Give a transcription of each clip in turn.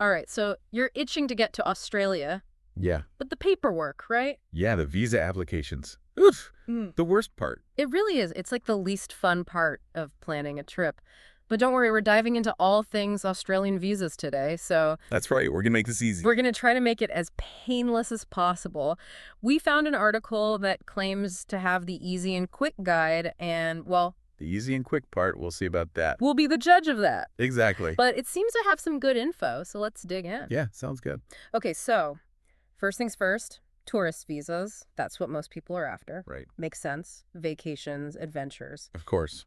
All right, so you're itching to get to Australia, Yeah. but the paperwork, right? Yeah, the visa applications. Oof. Mm. The worst part. It really is. It's like the least fun part of planning a trip. But don't worry, we're diving into all things Australian visas today, so That's right. We're going to make this easy. we're going to try to make it as painless as possible. We found an article that claims to have the easy and quick guide, and, well, The easy and quick part, we'll see about that. we'll be the judge of that. Exactly. But it seems to have some good info, so let's dig in. Yeah, sounds good. Okay, so first things first, tourist visas. That's what most people are after. Right. Makes sense. Vacations, adventures. Of course.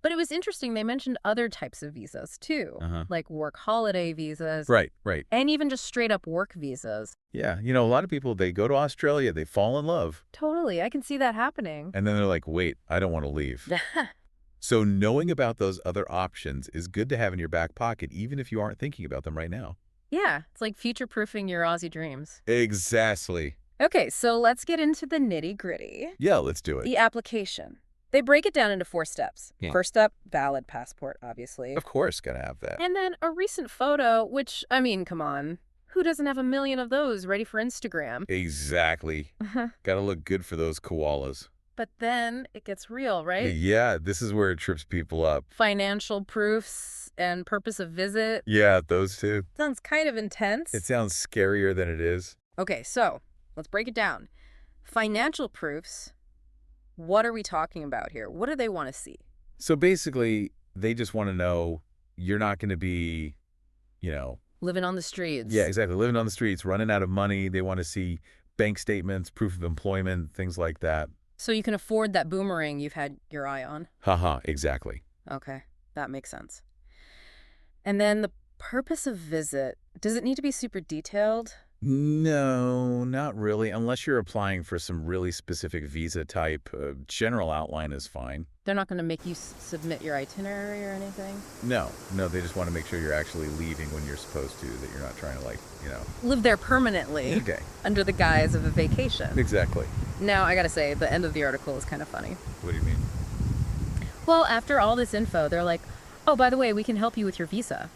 But it was interesting, they mentioned other types of visas too, Uh-huh. like work holiday visas, Right, right. and even just straight up work visas. Yeah, a lot of people, they go to Australia, they fall in love, Totally, I can see that happening. and then they're like, wait, I don't want to leave. So knowing about those other options is good to have in your back pocket, even if you aren't thinking about them right now. Yeah, it's like future-proofing your Aussie dreams. Exactly. Okay, so let's get into the nitty-gritty. Yeah, let's do it. The application. They break it down into 4 steps. Yeah. First up, valid passport, obviously. Of course, gotta have that. And then a recent photo, which, I mean, come on. Who doesn't have a million of those ready for Instagram? Exactly. Gotta look good for those koalas. But then it gets real, right? Yeah, this is where it trips people up. Financial proofs and purpose of visit. Yeah, those two. Sounds kind of intense. It sounds scarier than it is. Okay, so let's break it down. Financial proofs. What are we talking about here? What do they want to see? So basically, they just want to know you're not going to be, you know, Living on the streets. yeah, exactly, living on the streets, running out of money. They want to see bank statements, proof of employment, things like that. So you can afford that boomerang you've had your eye on. Haha, exactly. Okay, that makes sense. And then the purpose of visit. Does it need to be super detailed? No, not really, unless you're applying for some really specific visa type. General outline is fine. They're not going to make you submit your itinerary or anything? No, they just want to make sure you're actually leaving when you're supposed to, that you're not trying to, Live there permanently. Okay, Under the guise of a vacation. exactly. Now, I gotta say, the end of the article is kind of funny. What do you mean? Well, after all this info, they're like, oh, by the way, we can help you with your visa.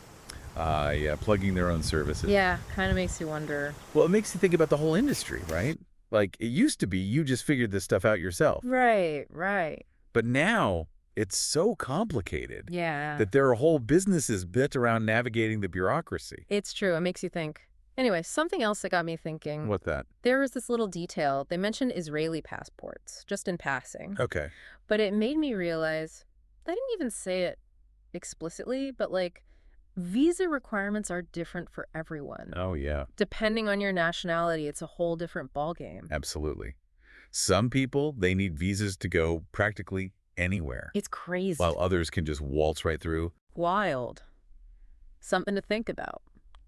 Yeah, plugging their own services. Yeah, kind of makes you wonder. Well, it makes you think about the whole industry, right? Like, it used to be you just figured this stuff out yourself. Right, right. But now, it's so complicated Yeah. that there are whole businesses built around navigating the bureaucracy. It's true. It makes you think. Anyway, something else that got me thinking. What's that? There was this little detail. They mentioned Israeli passports, just in passing. Okay. But it made me realize, they didn't even say it explicitly, but visa requirements are different for everyone. Oh, yeah, Depending on your nationality, it's a whole different ballgame. absolutely. Some people, they need visas to go practically anywhere, It's crazy. while others can just waltz right through. Wild. Something to think about.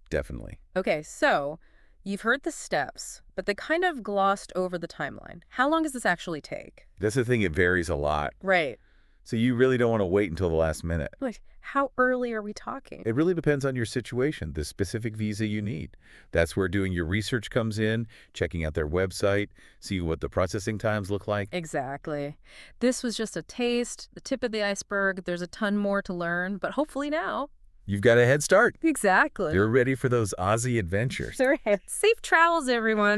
Definitely. Okay, so you've heard the steps, but they kind of glossed over the timeline. How long does this actually take? That's the thing, it varies a lot. Right. So you really don't want to wait until the last minute. How early are we talking? It really depends on your situation, the specific visa you need. That's where doing your research comes in, checking out their website, see what the processing times look like. Exactly. This was just a taste, the tip of the iceberg. There's a ton more to learn, but hopefully now. You've got a head start. Exactly. You're ready for those Aussie adventures. Safe travels, everyone.